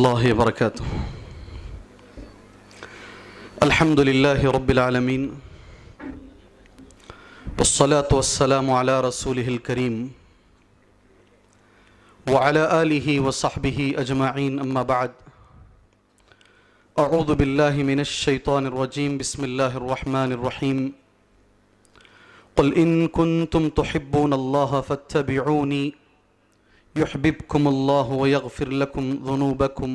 الله وبركاته. الحمد لله رب العالمين والصلاة والسلام على رسوله الكريم وعلى آله وصحبه أجمعين، أما بعد. أعوذ بالله من الشيطان الرجيم. بسم الله الرحمن الرحيم. قل إن كنتم تحبون الله فاتبعوني يحببكم الله ويغفر لكم ذنوبكم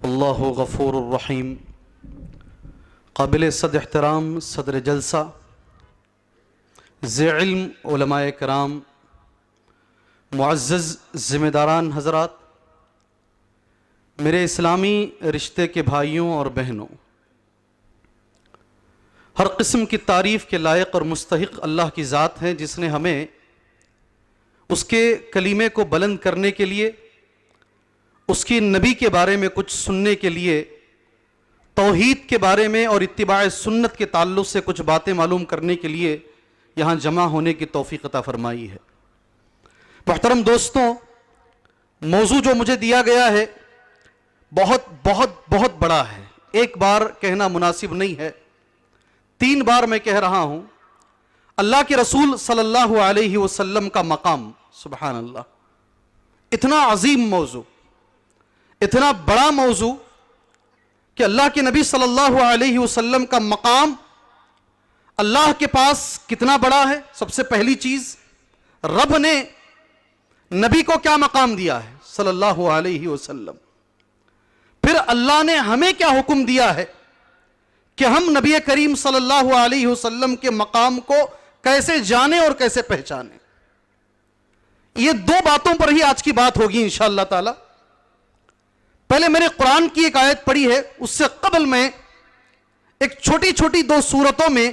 والله غفور رحيم. قابل صد احترام صدر جلسہ، ذی علم علماء کرام، معزز ذمہ داران حضرات، میرے اسلامی رشتے کے بھائیوں اور بہنوں، ہر قسم کی تعریف کے لائق اور مستحق اللہ کی ذات ہے جس نے ہمیں اس کے کلیمے کو بلند کرنے کے لیے، اس کی نبی کے بارے میں کچھ سننے کے لیے، توحید کے بارے میں اور اتباع سنت کے تعلق سے کچھ باتیں معلوم کرنے کے لیے یہاں جمع ہونے کی توفیق عطا فرمائی ہے۔ محترم دوستوں، موضوع جو مجھے دیا گیا ہے بہت بہت بہت بڑا ہے، ایک بار کہنا مناسب نہیں ہے، 3 بار میں کہہ رہا ہوں۔ اللہ کے رسول صلی اللہ علیہ وسلم کا مقام، سبحان اللہ، اتنا عظیم موضوع، اتنا بڑا موضوع کہ اللہ کے نبی صلی اللہ علیہ وسلم کا مقام اللہ کے پاس کتنا بڑا ہے۔ سب سے پہلی چیز، رب نے نبی کو کیا مقام دیا ہے صلی اللہ علیہ وسلم، پھر اللہ نے ہمیں کیا حکم دیا ہے کہ ہم نبی کریم صلی اللہ علیہ وسلم کے مقام کو کیسے جانیں اور کیسے پہچانیں۔ یہ 2 باتوں پر ہی آج کی بات ہوگی انشاءاللہ تعالی۔ پہلے میں نے قرآن کی ایک آیت پڑھی ہے، اس سے قبل میں ایک چھوٹی چھوٹی 2 سورتوں میں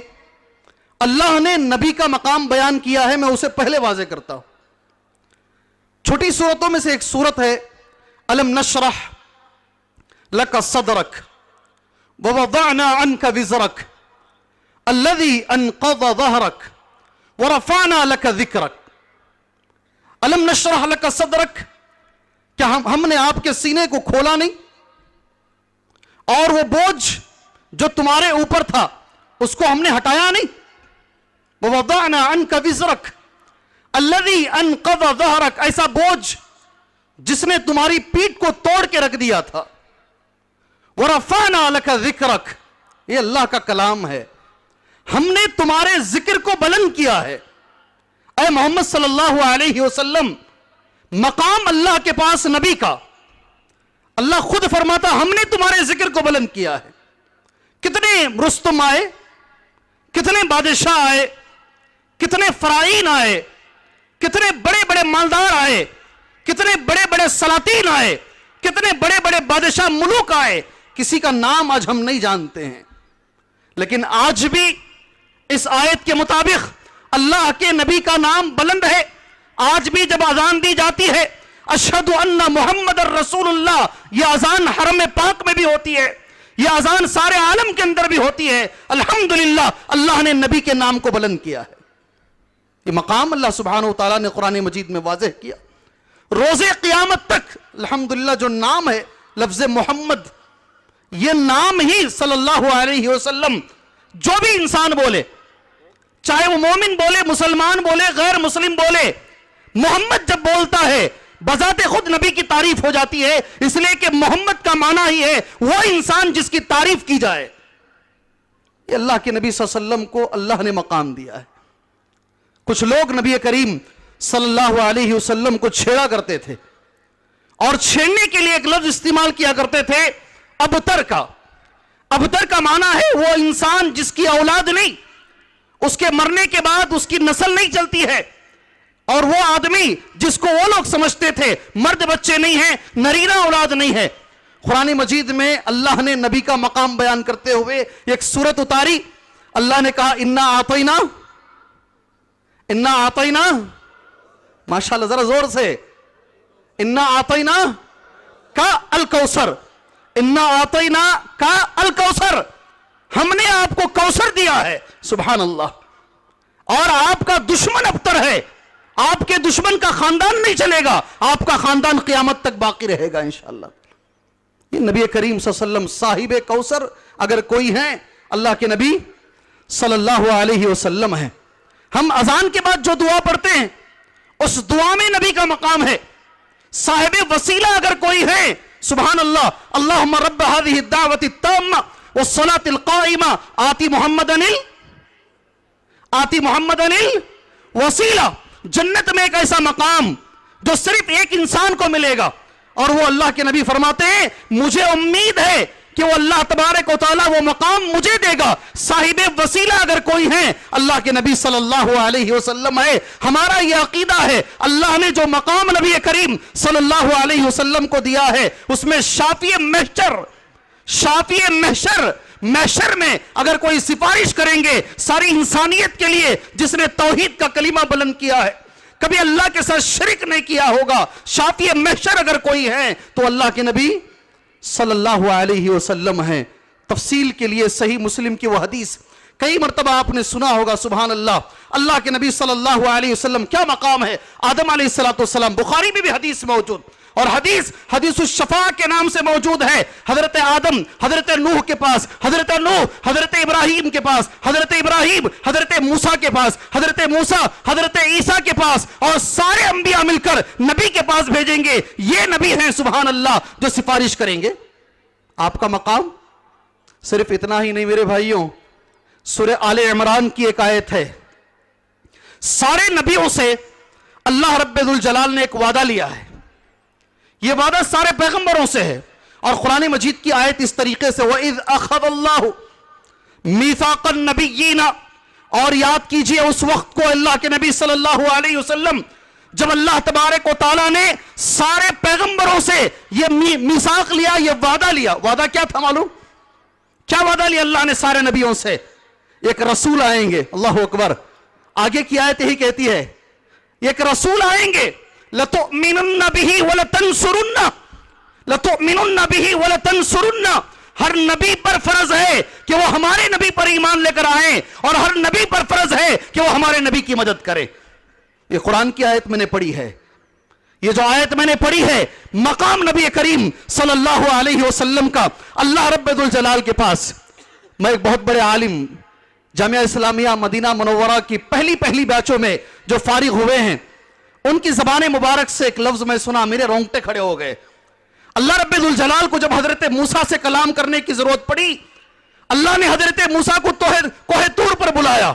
اللہ نے نبی کا مقام بیان کیا ہے، میں اسے پہلے واضح کرتا ہوں۔ چھوٹی سورتوں میں سے ایک سورت ہے الم نشرح لک صدرک ووضعنا عنک وزرک الذی انقض ظہرک ورفعنا لک ذکرک۔ الم نشرح لک صدرک، کیا ہم نے آپ کے سینے کو کھولا نہیں، اور وہ بوجھ جو تمہارے اوپر تھا اس کو ہم نے ہٹایا نہیں۔ ووضعنا عنک وزرک الذی انقض ظہرک، ایسا بوجھ جس نے تمہاری پیٹھ کو توڑ کے رکھ دیا تھا۔ ورفعنا لک ذکرک، یہ اللہ کا کلام ہے، ہم نے تمہارے ذکر کو بلند کیا ہے۔ اے محمد صلی اللہ علیہ وسلم، مقام اللہ کے پاس نبی کا، اللہ خود فرماتا ہم نے تمہارے ذکر کو بلند کیا ہے۔ کتنے رستم آئے، کتنے بادشاہ آئے، کتنے فرعین آئے، کتنے بڑے بڑے مالدار آئے، کتنے بڑے بڑے سلاطین آئے، کتنے بڑے بڑے بادشاہ ملوک آئے، کسی کا نام آج ہم نہیں جانتے ہیں، لیکن آج بھی اس آیت کے مطابق اللہ کے نبی کا نام بلند ہے۔ آج بھی جب اذان دی جاتی ہے اشہد ان محمد الرسول اللہ، یہ اذان حرم پاک میں بھی ہوتی ہے، یہ اذان سارے عالم کے اندر بھی ہوتی ہے، الحمدللہ اللہ نے نبی کے نام کو بلند کیا ہے۔ یہ مقام اللہ سبحانہ وتعالی نے قرآن مجید میں واضح کیا۔ روز قیامت تک الحمدللہ جو نام ہے لفظ محمد، یہ نام ہی صلی اللہ علیہ وسلم جو بھی انسان بولے، چاہے وہ مومن بولے، مسلمان بولے، غیر مسلم بولے، محمد جب بولتا ہے بذات خود نبی کی تعریف ہو جاتی ہے، اس لیے کہ محمد کا معنی ہی ہے وہ انسان جس کی تعریف کی جائے۔ یہ اللہ کے نبی صلی اللہ علیہ وسلم کو اللہ نے مقام دیا ہے۔ کچھ لوگ نبی کریم صلی اللہ علیہ وسلم کو چھیڑا کرتے تھے، اور چھیڑنے کے لیے ایک لفظ استعمال کیا کرتے تھے ابتر کا۔ ابتر کا معنی ہے وہ انسان جس کی اولاد نہیں، اس کے مرنے کے بعد اس کی نسل نہیں چلتی ہے، اور وہ آدمی جس کو وہ لوگ سمجھتے تھے مرد بچے نہیں ہیں، نرینہ اولاد نہیں ہے۔ قرآن مجید میں اللہ نے نبی کا مقام بیان کرتے ہوئے ایک سورت اتاری، اللہ نے کہا انا آتینا، ماشاءاللہ ذرا زور سے، انا آتینا کا الکوثر، انا آتینا کا الکوثر، ہم نے آپ کو کوثر دیا ہے، سبحان اللہ۔ اور آپ کا دشمن ابتر ہے، آپ کے دشمن کا خاندان نہیں چلے گا، آپ کا خاندان قیامت تک باقی رہے گا انشاءاللہ۔ یہ نبی کریم صلی اللہ علیہ وسلم صاحب کوثر اگر کوئی ہیں اللہ کے نبی صلی اللہ علیہ وسلم ہیں. ہم اذان کے بعد جو دعا پڑھتے ہیں اس دعا میں نبی کا مقام ہے. صاحب وسیلہ اگر کوئی ہے سبحان اللہ اللہم رب هذه الدعوة التامة والصلاة القائمة آتی محمدن الوسیلہ. جنت میں ایک ایسا مقام جو صرف ایک انسان کو ملے گا اور وہ اللہ کے نبی فرماتے ہیں مجھے امید ہے کہ وہ اللہ تبارک و تعالیٰ وہ مقام مجھے دے گا. صاحب وسیلہ اگر کوئی ہے اللہ کے نبی صلی اللہ علیہ وسلم ہے. ہمارا یہ عقیدہ ہے اللہ نے جو مقام نبی کریم صلی اللہ علیہ وسلم کو دیا ہے اس میں شافی محشر میں اگر کوئی سفارش کریں گے ساری انسانیت کے لیے جس نے توحید کا کلمہ بلند کیا ہے کبھی اللہ کے ساتھ شرک نہیں کیا ہوگا, شافی محشر اگر کوئی ہے تو اللہ کے نبی صلی اللہ علیہ وسلم ہیں. تفصیل کے لیے صحیح مسلم کی وہ حدیث کئی مرتبہ آپ نے سنا ہوگا سبحان اللہ. اللہ کے نبی صلی اللہ علیہ وسلم کیا مقام ہے. آدم علیہ السلام بخاری میں بھی حدیث موجود اور حدیث الشفاعہ کے نام سے موجود ہے. حضرت آدم حضرت نوح کے پاس, حضرت نوح حضرت ابراہیم کے پاس, حضرت ابراہیم حضرت موسیٰ کے پاس, حضرت موسیٰ حضرت عیسیٰ کے پاس اور سارے انبیاء مل کر نبی کے پاس بھیجیں گے. یہ نبی ہیں سبحان اللہ جو سفارش کریں گے. آپ کا مقام صرف اتنا ہی نہیں میرے بھائیوں, سورہ آل عمران کی ایک آیت ہے. سارے نبیوں سے اللہ رب ذوالجلال نے ایک وعدہ لیا ہے. یہ وعدہ سارے پیغمبروں سے ہے اور قرآن مجید کی آیت اس طریقے سے وَإِذْ أَخَذَ اللَّهُ مِيثَاقَ النَّبِيِّينَ, اور یاد کیجئے اس وقت کو اللہ کے نبی صلی اللہ علیہ وسلم جب اللہ تبارک و تعالیٰ نے سارے پیغمبروں سے یہ میثاق لیا, یہ وعدہ لیا. وعدہ کیا تھا معلوم؟ کیا وعدہ لیا اللہ نے سارے نبیوں سے؟ ایک رسول آئیں گے. اللہ اکبر. آگے کی آیت یہی کہتی ہے ایک رسول آئیں گے لَتُؤْمِنُنَّ بِهِ وَلَتَنْصُرُنَّ لَتُؤْمِنُنَّ بِهِ وَلَتَنْصُرُنَّ. ہر نبی پر فرض ہے کہ وہ ہمارے نبی پر ایمان لے کر آئیں اور ہر نبی پر فرض ہے کہ وہ ہمارے نبی کی مدد کرے. یہ قرآن کی آیت میں نے پڑھی ہے. یہ جو آیت میں نے پڑھی ہے مقام نبی کریم صلی اللہ علیہ وسلم کا اللہ رب ذوالجلال کے پاس. میں ایک بہت بڑے عالم جامعہ اسلامیہ مدینہ منورہ کی پہلی بیچوں میں جو فارغ ہوئے ہیں ان کی زبان مبارک سے ایک لفظ میں سنا میرے رونگٹے کھڑے ہو گئے. اللہ رب ذوالجلال کو جب حضرت موسیٰ سے کلام کرنے کی ضرورت پڑی اللہ نے حضرت موسیٰ کو کوہ طور پر بلایا.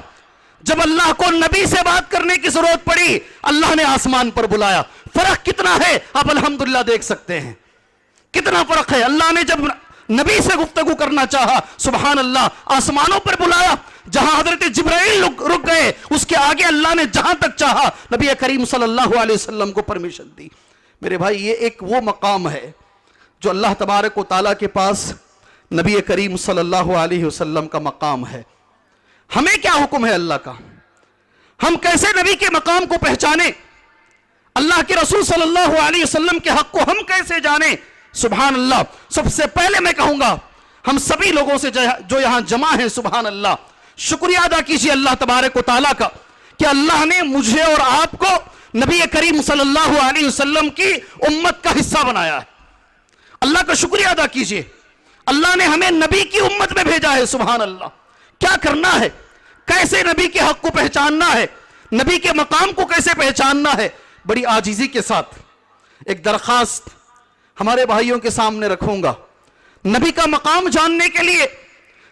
جب اللہ کو نبی سے بات کرنے کی ضرورت پڑی اللہ نے آسمان پر بلایا. فرق کتنا ہے آپ الحمدللہ دیکھ سکتے ہیں کتنا فرق ہے. اللہ نے جب نبی سے گفتگو کرنا چاہا سبحان اللہ آسمانوں پر بلایا. جہاں حضرت جبرائیل رک گئے اس کے آگے اللہ نے جہاں تک چاہا نبی کریم صلی اللہ علیہ وسلم کو پرمیشن دی. میرے بھائی یہ ایک وہ مقام ہے جو اللہ تبارک و تعالیٰ کے پاس نبی کریم صلی اللہ علیہ وسلم کا مقام ہے. ہمیں کیا حکم ہے اللہ کا؟ ہم کیسے نبی کے مقام کو پہچانیں؟ اللہ کے رسول صلی اللہ علیہ وسلم کے حق کو ہم کیسے جانیں؟ سبحان اللہ. سب سے پہلے میں کہوں گا ہم سبھی لوگوں سے جو یہاں جمع ہیں سبحان اللہ شکریہ ادا کیجئے اللہ تبارک و تعالیٰ کا کہ اللہ نے مجھے اور آپ کو نبی کریم صلی اللہ علیہ وسلم کی امت کا حصہ بنایا ہے. اللہ کا شکریہ ادا کیجئے. اللہ نے ہمیں نبی کی امت میں بھیجا ہے سبحان اللہ. کیا کرنا ہے؟ کیسے نبی کے حق کو پہچاننا ہے؟ نبی کے مقام کو کیسے پہچاننا ہے؟ بڑی عاجزی کے ساتھ ایک درخواست ہمارے بھائیوں کے سامنے رکھوں گا. نبی کا مقام جاننے کے لیے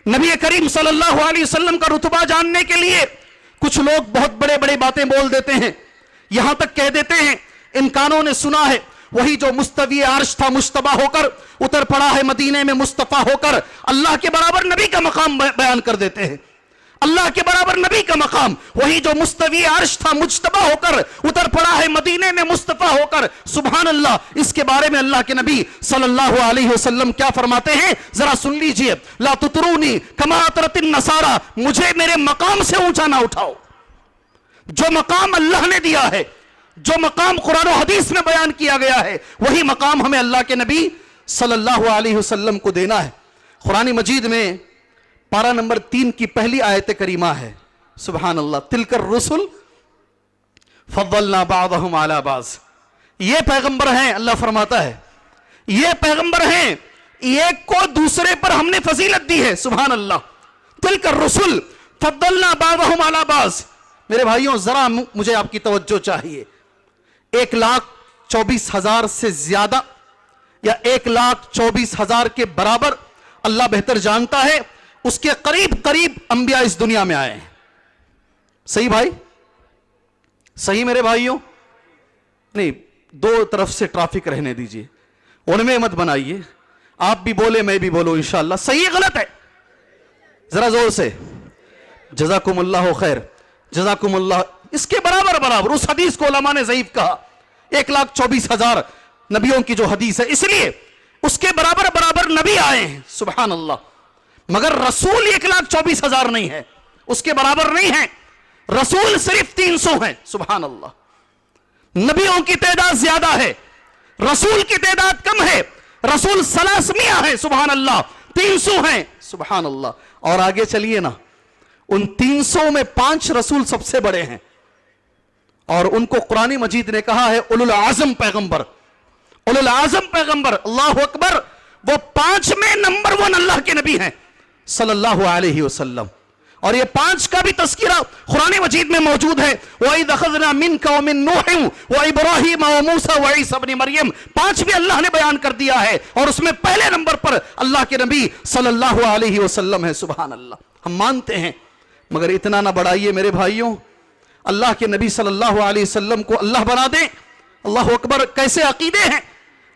نبی کریم صلی اللہ علیہ وسلم کا رتبہ جاننے کے لیے کچھ لوگ بہت بڑے باتیں بول دیتے ہیں. یہاں تک کہہ دیتے ہیں ان کانوں نے سنا ہے وہی جو مستوی عرش تھا مشتبہ ہو کر اتر پڑا ہے مدینے میں مصطفیٰ ہو کر. اللہ کے برابر نبی کا مقام بیان کر دیتے ہیں. اللہ کے برابر نبی کا مقام وہی جو مستوی عرش تھا مجتبہ ہو کر اتر پڑا ہے مدینے میں مصطفیٰ ہو کر. سبحان اللہ. اس کے بارے میں اللہ کے نبی صلی اللہ علیہ وسلم کیا فرماتے ہیں ذرا سن لیجئے. لا تطرونی کما اطرت النصارى, مجھے میرے مقام سے اونچا نہ اٹھاؤ. جو مقام اللہ نے دیا ہے جو مقام قرآن و حدیث میں بیان کیا گیا ہے وہی مقام ہمیں اللہ کے نبی صلی اللہ علیہ وسلم کو دینا ہے. قرآن مجید میں پارہ نمبر 3 کی پہلی آیت کریمہ ہے سبحان اللہ. تلک الرسل فضلنا بعضهم على بعض. یہ پیغمبر ہیں اللہ فرماتا ہے یہ پیغمبر ہیں ایک کو دوسرے پر ہم نے فضیلت دی ہے. سبحان اللہ. تلک الرسل فضلنا بعضهم علی بعض. میرے بھائیوں ذرا مجھے آپ کی توجہ چاہیے. 1,24,000 سے زیادہ یا 1,24,000 کے برابر اللہ بہتر جانتا ہے, اس کے قریب قریب انبیاء اس دنیا میں آئے ہیں. صحیح بھائی؟ صحیح میرے بھائیوں؟ نہیں, دو طرف سے ٹرافک رہنے دیجئے, ان میں مت بنائیے. آپ بھی بولے میں بھی بولوں انشاءاللہ. صحیح غلط ہے؟ ذرا زور سے. جزاکم اللہ خیر, جزاکم اللہ. اس کے برابر برابر اس حدیث کو علماء نے ضعیف کہا. 1,24,000 نبیوں کی جو حدیث ہے, اس لیے اس کے برابر برابر نبی آئے ہیں. سبحان اللہ. مگر رسول 1,24,000 نہیں ہے, اس کے برابر نہیں ہے. رسول صرف 300 ہیں. سبحان اللہ. نبیوں کی تعداد زیادہ ہے, رسول کی تعداد کم ہے. رسول 300 ہیں. سبحان اللہ. 300 ہیں. سبحان اللہ. اور آگے چلیے نا, ان 300 میں 5 رسول سب سے بڑے ہیں, اور ان کو قرآن مجید نے کہا ہے اولو العزم پیغمبر. اولو العزم پیغمبر, اللہ اکبر. وہ 5 میں نمبر 1 اللہ کے نبی ہیں صلی اللہ علیہ وسلم. اور یہ 5 کا بھی تذکرہ قرآن مجید میں موجود ہے. وَإِذْ أَخَذْنَا مِنْكَ وَمِن نُوحٍ وَإِبْرَاهِيمَ وَمُوسَى وَعِيسَى ابْنِ مریم. 5 بھی اللہ نے بیان کر دیا ہے, اور اس میں پہلے نمبر پر اللہ کے نبی صلی اللہ علیہ وسلم ہے. سبحان اللہ. ہم مانتے ہیں, مگر اتنا نہ بڑھائیے میرے بھائیوں. اللہ کے نبی صلی اللہ علیہ وسلم کو اللہ بنا دیں. اللہ اکبر. کیسے عقیدے ہیں.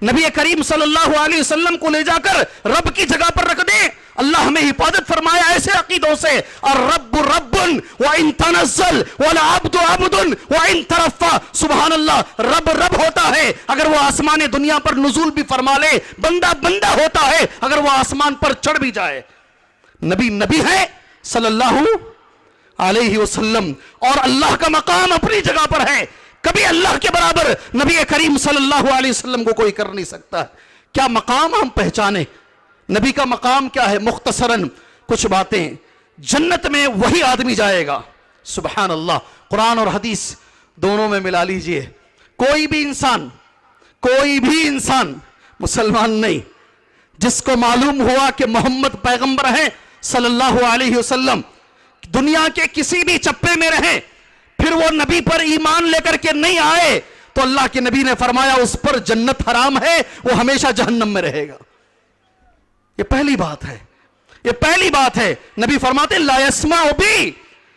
نبی کریم صلی اللہ علیہ وسلم کو لے جا کر رب کی جگہ پر رکھ دیں. اللہ ہمیں حفاظت فرمایا ایسے عقیدوں سے. الرب رب وَإِن تنزل والعبد عبد وَإِن ترفع. سبحان اللہ. رب رب ہوتا ہے اگر وہ آسمان دنیا پر نزول بھی فرما لے. بندہ بندہ ہوتا ہے اگر وہ آسمان پر چڑھ بھی جائے. نبی نبی ہے صلی اللہ علیہ وسلم, اور اللہ کا مقام اپنی جگہ پر ہے. کبھی اللہ کے برابر نبی کریم صلی اللہ علیہ وسلم کو کوئی کر نہیں سکتا. کیا مقام ہم پہچانے. نبی کا مقام کیا ہے؟ مختصراً کچھ باتیں. جنت میں وہی آدمی جائے گا. سبحان اللہ. قرآن اور حدیث دونوں میں ملا لیجئے. کوئی بھی انسان مسلمان نہیں جس کو معلوم ہوا کہ محمد پیغمبر ہیں صلی اللہ علیہ وسلم, دنیا کے کسی بھی چپے میں رہے, پھر وہ نبی پر ایمان لے کر کے نہیں آئے, تو اللہ کے نبی نے فرمایا اس پر جنت حرام ہے, وہ ہمیشہ جہنم میں رہے گا. یہ پہلی بات ہے. یہ پہلی بات ہے. نبی فرماتے لا يسمع بی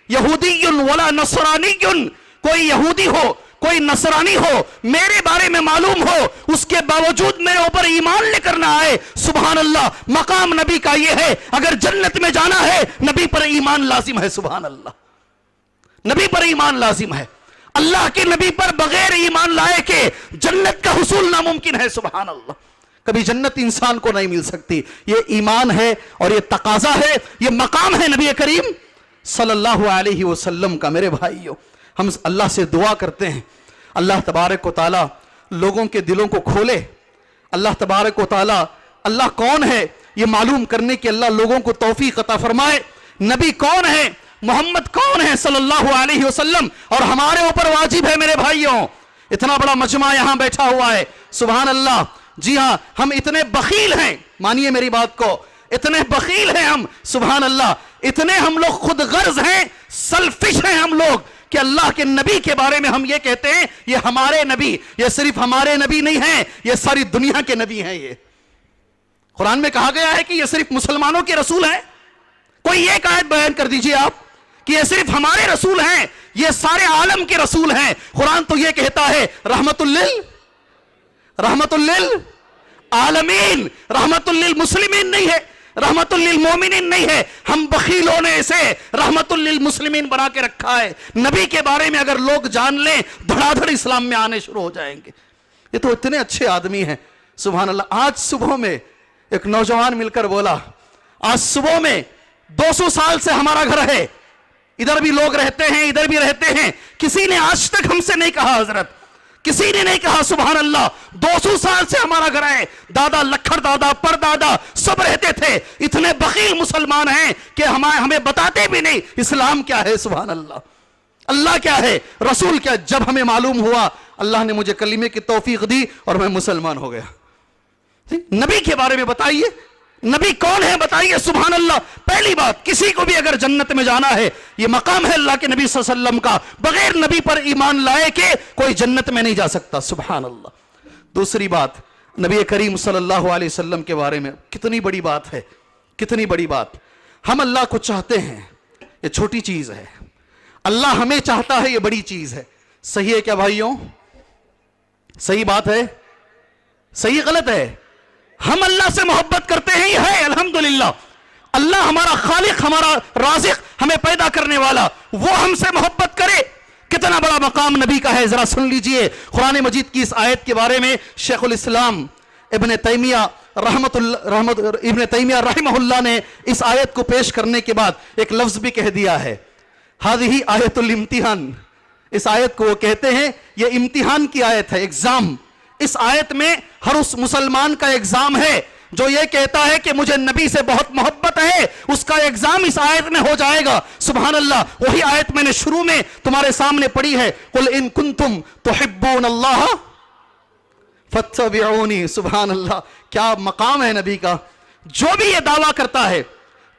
یہودی ولا نصرانی. کوئی یہودی ہو کوئی نصرانی ہو میرے بارے میں معلوم ہو, اس کے باوجود میرے اوپر ایمان لے کر نہ آئے. سبحان اللہ. مقام نبی کا یہ ہے, اگر جنت میں جانا ہے نبی پر ایمان لازم ہے. سبحان اللہ. نبی پر ایمان لازم ہے. اللہ کے نبی پر بغیر ایمان لائے کہ جنت کا حصول ناممکن ہے. سبحان اللہ. کبھی جنت انسان کو نہیں مل سکتی. یہ ایمان ہے اور یہ تقاضا ہے, یہ مقام ہے نبی کریم صلی اللہ علیہ وسلم کا. میرے بھائیوں, ہم اللہ سے دعا کرتے ہیں اللہ تبارک و تعالی لوگوں کے دلوں کو کھولے. اللہ تبارک و تعالی اللہ کون ہے یہ معلوم کرنے کی اللہ لوگوں کو توفیق عطا فرمائے. نبی کون ہے, محمد کون ہے صلی اللہ علیہ وسلم, اور ہمارے اوپر واجب ہے میرے بھائیوں. اتنا بڑا مجمع یہاں بیٹھا ہوا ہے. سبحان اللہ. جی ہاں, ہم اتنے بخیل ہیں, مانیے میری بات کو, اتنے بخیل ہیں ہم. سبحان اللہ. اتنے ہم لوگ خود غرض ہیں, سیلفش ہیں ہم لوگ, کہ اللہ کے نبی کے بارے میں ہم یہ کہتے ہیں یہ ہمارے نبی. یہ صرف ہمارے نبی نہیں ہیں, یہ ساری دنیا کے نبی ہیں. یہ قرآن میں کہا گیا ہے کہ یہ صرف مسلمانوں کے رسول ہیں. کوئی ایک آیت بیان کر دیجئے آپ کہ یہ صرف ہمارے رسول ہیں, یہ سارے عالم کے رسول ہیں. قرآن تو یہ کہتا ہے رحمت للعالمین, رحمت للمسلمین نہیں ہے, رحمت للمومنین نہیں ہے. ہم بخیلوں نے اسے رحمت للمسلمین بنا کے رکھا ہے. نبی کے بارے میں اگر لوگ جان لیں دھڑا دھڑ اسلام میں آنے شروع ہو جائیں گے. یہ تو اتنے اچھے آدمی ہیں. سبحان اللہ. آج صبح میں ایک نوجوان مل کر بولا, آج صبح میں 200 سال سے ہمارا گھر ہے, ادھر بھی لوگ رہتے ہیں ادھر بھی رہتے ہیں, کسی نے آج تک ہم سے نہیں کہا حضرت, کسی نے نہیں کہا. سبحان اللہ. 200 سال سے ہمارا گھر ہے, دادا لکھڑ دادا پر دادا سب رہتے تھے. اتنے بخیل مسلمان ہیں کہ ہمیں بتاتے بھی نہیں اسلام کیا ہے. سبحان اللہ. اللہ کیا ہے, رسول کیا. جب ہمیں معلوم ہوا اللہ نے مجھے کلمے کی توفیق دی اور میں مسلمان ہو گیا. نبی کے بارے میں بتائیے، نبی کون ہے بتائیے. سبحان اللہ. پہلی بات، کسی کو بھی اگر جنت میں جانا ہے، یہ مقام ہے اللہ کے نبی صلی اللہ علیہ وسلم کا، بغیر نبی پر ایمان لائے کہ کوئی جنت میں نہیں جا سکتا. سبحان اللہ. دوسری بات، نبی کریم صلی اللہ علیہ وسلم کے بارے میں کتنی بڑی بات ہے، کتنی بڑی بات. ہم اللہ کو چاہتے ہیں، یہ چھوٹی چیز ہے. اللہ ہمیں چاہتا ہے، یہ بڑی چیز ہے. صحیح ہے کیا بھائیوں؟ صحیح بات ہے؟ صحیح غلط ہے؟ ہم اللہ سے محبت کرتے ہیں، یہ ہے الحمدللہ. اللہ ہمارا خالق، ہمارا رازق، ہمیں پیدا کرنے والا، وہ ہم سے محبت کرے. کتنا بڑا مقام نبی کا ہے، ذرا سن لیجئے. قرآن مجید کی اس آیت کے بارے میں شیخ الاسلام ابن تیمیہ رحمہ اللہ نے اس آیت کو پیش کرنے کے بعد ایک لفظ بھی کہہ دیا ہے، ہذہ آیت الامتحان. اس آیت کو وہ کہتے ہیں یہ امتحان کی آیت ہے، ایگزام. اس آیت میں ہر اس مسلمان کا ایگزام ہے جو یہ کہتا ہے کہ مجھے نبی سے بہت محبت ہے، اس کا ایگزام اس آیت میں ہو جائے گا. سبحان اللہ. وہی آیت میں نے شروع میں تمہارے سامنے پڑھی ہے، قل ان کنتم تحبون اللہ فاتبعونی. سبحان اللہ. کیا مقام ہے نبی کا. جو بھی یہ دعویٰ کرتا ہے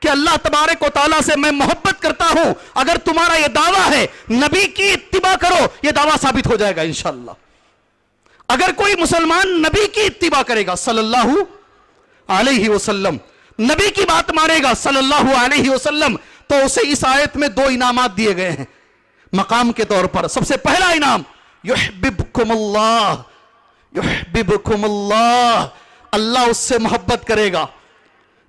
کہ اللہ تبارک و تعالیٰ سے میں محبت کرتا ہوں، اگر تمہارا یہ دعویٰ ہے نبی کی اتباع کرو، یہ دعویٰ ثابت ہو جائے گا انشاءاللہ. اگر کوئی مسلمان نبی کی اتباع کرے گا صلی اللہ علیہ وسلم، نبی کی بات مانے گا صلی اللہ علیہ وسلم، تو اسے اس آیت میں دو انعامات دیے گئے ہیں مقام کے طور پر. سب سے پہلا انعام، یحببکم اللہ. یحببکم اللہ، اللہ اس سے محبت کرے گا.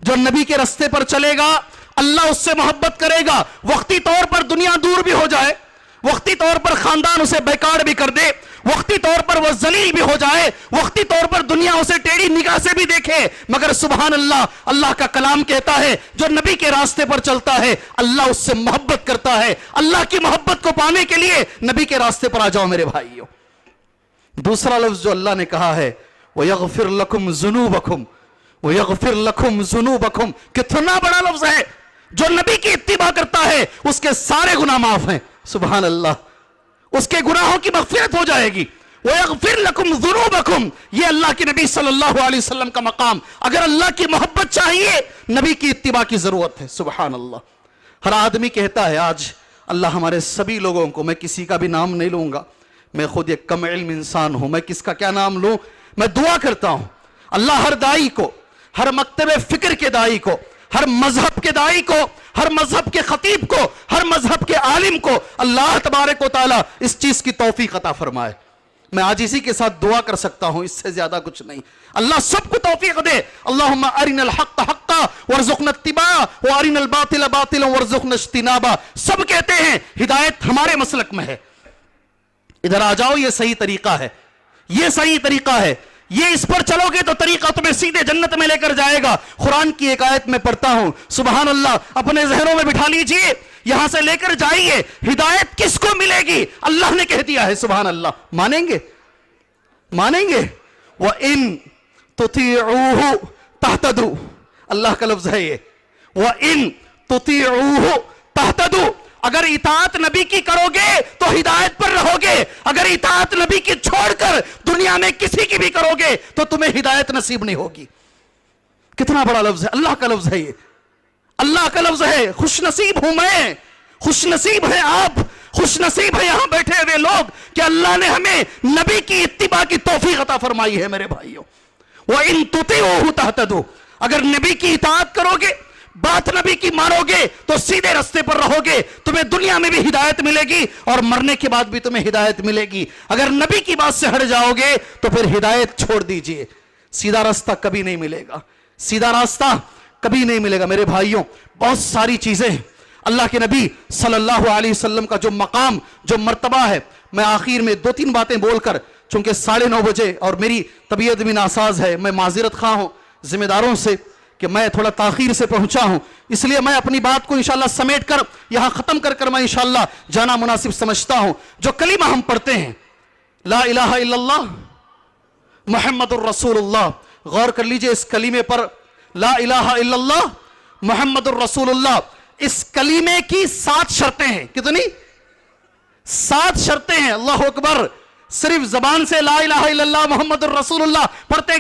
جو نبی کے رستے پر چلے گا اللہ اس سے محبت کرے گا. وقتی طور پر دنیا دور بھی ہو جائے، وقتی طور پر خاندان اسے بیکار بھی کر دے، وقتی طور پر وہ ذلیل بھی ہو جائے، وقتی طور پر دنیا اسے ٹیڑھی نگاہ سے بھی دیکھے، مگر سبحان اللہ، اللہ کا کلام کہتا ہے جو نبی کے راستے پر چلتا ہے اللہ اس سے محبت کرتا ہے. اللہ کی محبت کو پانے کے لیے نبی کے راستے پر آ جاؤ میرے بھائیوں. دوسرا لفظ جو اللہ نے کہا ہے، وَيَغْفِرْ لَكُمْ ذُنُوبَكُمْ. وَيَغْفِرْ لَكُمْ ذُنُوبَكُمْ. کتنا بڑا لفظ ہے. جو نبی کی اتباع کرتا ہے اس کے سارے گناہ معاف ہیں. سبحان اللہ. اس کے گناہوں کی مغفرت ہو جائے گی. وَيَغْفِرْ لَكُمْ ذُنُوبَكُمْ. یہ اللہ کے نبی صلی اللہ علیہ وسلم کا مقام. اگر اللہ کی محبت چاہیے نبی کی اتباع کی ضرورت ہے. سبحان اللہ. ہر آدمی کہتا ہے آج اللہ ہمارے سبھی لوگوں کو، میں کسی کا بھی نام نہیں لوں گا، میں خود ایک کم علم انسان ہوں، میں کس کا کیا نام لوں. میں دعا کرتا ہوں اللہ ہر دائی کو، ہر مکتب فکر کے دائی کو، ہر مذہب کے دائی کو، ہر مذہب کے خطیب کو، ہر مذہب کے عالم کو اللہ تبارک و تعالی اس چیز کی توفیق عطا فرمائے. میں آج اسی کے ساتھ دعا کر سکتا ہوں، اس سے زیادہ کچھ نہیں. اللہ سب کو توفیق دے. اللہم ارنا الحق حقا وارزقنا اتباعہ وارنا الباطل باطلا وارزقنا اجتنابہ. سب کہتے ہیں ہدایت ہمارے مسلک میں ہے. ادھر آ جاؤ، یہ صحیح طریقہ ہے، یہ صحیح طریقہ ہے، یہ اس پر چلو گے تو طریقہ تمہیں سیدھے جنت میں لے کر جائے گا. قرآن کی ایک آیت میں پڑھتا ہوں، سبحان اللہ، اپنے ذہنوں میں بٹھا لیجئے، یہاں سے لے کر جائیے. ہدایت کس کو ملے گی؟ اللہ نے کہہ دیا ہے. سبحان اللہ. مانیں گے؟ مانیں گے؟ وَإِن تُطِيعُوهُ تَهْتَدُوا. اللہ کا لفظ ہے یہ، وَإِن تُطِيعُوهُ تَهْتَدُوا. اگر اطاعت نبی کی کرو گے تو ہدایت پر رہو گے. اگر اطاعت نبی کی چھوڑ کر دنیا میں کسی کی بھی کرو گے تو تمہیں ہدایت نصیب نہیں ہوگی. کتنا بڑا لفظ ہے، اللہ کا لفظ ہے یہ، اللہ کا لفظ ہے. خوش نصیب ہوں میں، خوش نصیب ہے آپ، خوش نصیب ہے یہاں بیٹھے ہوئے لوگ کہ اللہ نے ہمیں نبی کی اتباع کی توفیق عطا فرمائی ہے میرے بھائیوں. وَإِن تُطِيعُوهُ تَهْتَدُوا. اگر نبی کی اطاعت کرو گے، بات نبی کی مانو گے تو سیدھے رستے پر رہو گے. تمہیں دنیا میں بھی ہدایت ملے گی اور مرنے کے بعد بھی تمہیں ہدایت ملے گی. اگر نبی کی بات سے ہٹ جاؤ گے تو پھر ہدایت چھوڑ دیجئے. سیدھا راستہ کبھی نہیں ملے گا، سیدھا راستہ کبھی نہیں ملے گا میرے بھائیوں. بہت ساری چیزیں اللہ کے نبی صلی اللہ علیہ وسلم کا جو مقام، جو مرتبہ ہے. میں آخر میں 2-3 باتیں بول کر، چونکہ 9:30 بجے اور میری طبیعت بھی ناساز ہے، میں معذرت خواہ ہوں ذمہ داروں سے کہ میں تھوڑا تاخیر سے پہنچا ہوں، اس لیے میں اپنی بات کو انشاءاللہ سمیٹ کر یہاں ختم کر میں انشاءاللہ جانا مناسب سمجھتا ہوں. جو کلمہ ہم پڑھتے ہیں لا الہ الا اللہ محمد الرسول اللہ، غور کر لیجئے اس کلمے پر. لا الہ الا اللہ محمد الرسول اللہ، اس کلمے کی 7 شرطیں ہیں. کتنی؟ 7 شرطیں ہیں. اللہ اکبر. صرف زبان سے لا الہ الا اللہ محمد الرسول اللہ پڑھتے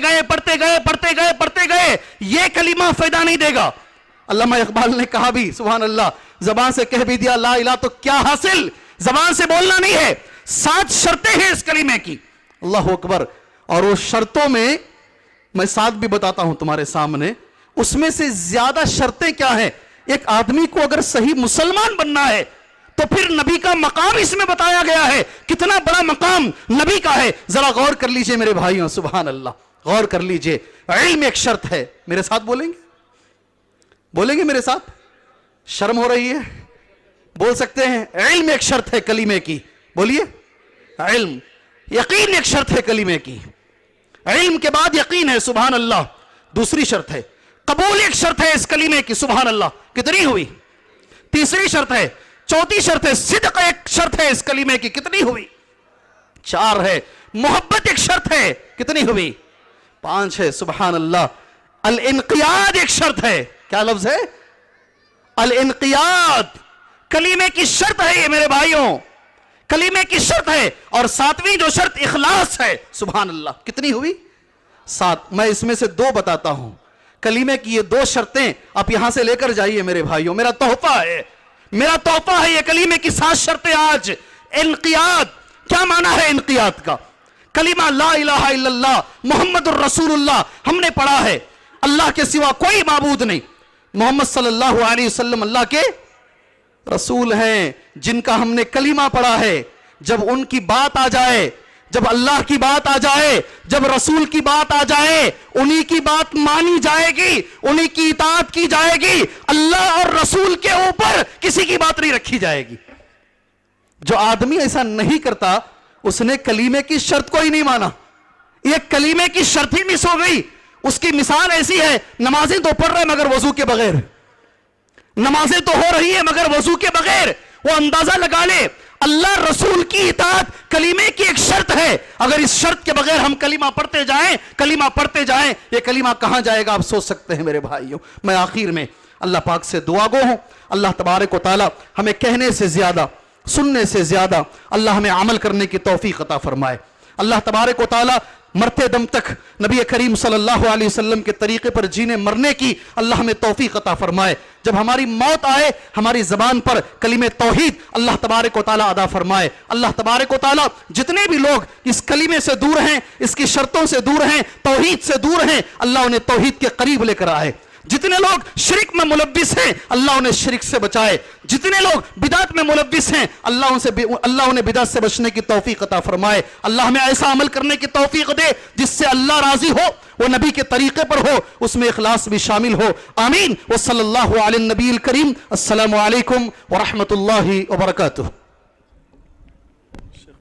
گئے یہ کلمہ فائدہ نہیں دے گا. علامہ اقبال نے کہا بھی سبحان اللہ, زبان سے کہہ بھی دیا لا الہ تو کیا حاصل, زبان سے بولنا نہیں ہے, 7 شرطیں ہیں اس کلمے کی. اللہ اکبر. اور وہ شرطوں میں 7 بھی بتاتا ہوں تمہارے سامنے. اس میں سے زیادہ شرطیں کیا ہیں؟ ایک آدمی کو اگر صحیح مسلمان بننا ہے تو پھر نبی کا مقام اس میں بتایا گیا ہے. کتنا بڑا مقام نبی کا ہے, ذرا غور کر لیجئے میرے بھائیوں. سبحان اللہ, غور کر لیجئے. علم ایک شرط ہے. میرے ساتھ بولیں گے میرے ساتھ؟ شرم ہو رہی ہے؟ بول سکتے ہیں. علم ایک شرط ہے کلمے کی. بولیے. علم. یقین ایک شرط ہے کلمے کی. علم کے بعد یقین ہے. سبحان اللہ. دوسری شرط ہے قبول ایک شرط ہے اس کلمے کی. سبحان اللہ. کتنی ہوئی؟ تیسری شرط ہے. چوتھی شرط ہے صدق ایک شرط ہے اس کلمے کی. کتنی ہوئی؟ 4 ہے. محبت ایک شرط ہے. کتنی ہوئی؟ 5 ہے. سبحان اللہ. الانقیاد ایک شرط ہے. کیا لفظ ہے؟ الانقیاد. کلمے کی شرط ہے یہ میرے بھائیوں, کلمے کی شرط ہے. اور 7ویں جو شرط اخلاص ہے. سبحان اللہ. کتنی ہوئی؟ 7. میں اس میں سے 2 بتاتا ہوں. کلمے کی یہ 2 شرطیں آپ یہاں سے لے کر جائیے میرے بھائیوں. میرا تحفہ ہے یہ کلمے کی 7 شرطیں آج. انقیاد. کیا معنی ہے انقیاد کا؟ کلمہ لا الہ الا اللہ محمد الرسول اللہ ہم نے پڑھا ہے. اللہ کے سوا کوئی معبود نہیں. محمد صلی اللہ علیہ وسلم اللہ کے رسول ہیں جن کا ہم نے کلمہ پڑھا ہے. جب ان کی بات آ جائے, جب اللہ کی بات آ جائے, جب رسول کی بات آ جائے, انہی کی بات مانی جائے گی, انہی کی اطاعت کی جائے گی. اللہ اور رسول کے اوپر کسی کی بات نہیں رکھی جائے گی. جو آدمی ایسا نہیں کرتا اس نے کلیمے کی شرط کو ہی نہیں مانا. یہ کلیمے کی شرط ہی مس ہو گئی. اس کی مثال ایسی ہے, نمازیں تو پڑھ رہے مگر وضو کے بغیر, نمازیں تو ہو رہی ہے مگر وضو کے بغیر. وہ اندازہ لگا لے اللہ رسول کی اطاعت کلیمے کی ایک شرط ہے. اگر اس شرط کے بغیر ہم کلمہ پڑھتے جائیں یہ کلمہ کہاں جائے گا آپ سوچ سکتے ہیں میرے بھائیوں. میں آخر میں اللہ پاک سے دعا گو ہوں, اللہ تبارک و تعالی ہمیں کہنے سے زیادہ سننے سے زیادہ اللہ ہمیں عمل کرنے کی توفیق عطا فرمائے. اللہ تبارک و تعالی مرتے دم تک نبی کریم صلی اللہ علیہ وسلم کے طریقے پر جینے مرنے کی اللہ ہمیں توفیق عطا فرمائے. جب ہماری موت آئے ہماری زبان پر کلمہ توحید اللہ تبارک و تعالی ادا فرمائے. اللہ تبارک و تعالی جتنے بھی لوگ اس کلمے سے دور ہیں, اس کی شرطوں سے دور ہیں, توحید سے دور ہیں, اللہ انہیں توحید کے قریب لے کر آئے. جتنے لوگ شرک میں ملوث ہیں اللہ انہیں شرک سے بچائے. جتنے لوگ بدعت میں ملوث ہیں اللہ انہیں بدعت سے بچنے کی توفیق عطا فرمائے. اللہ ہمیں ایسا عمل کرنے کی توفیق دے جس سے اللہ راضی ہو, وہ نبی کے طریقے پر ہو, اس میں اخلاص بھی شامل ہو. آمین. وصلی اللہ علی النبی الکریم. السلام علیکم ورحمۃ اللہ وبرکاتہ.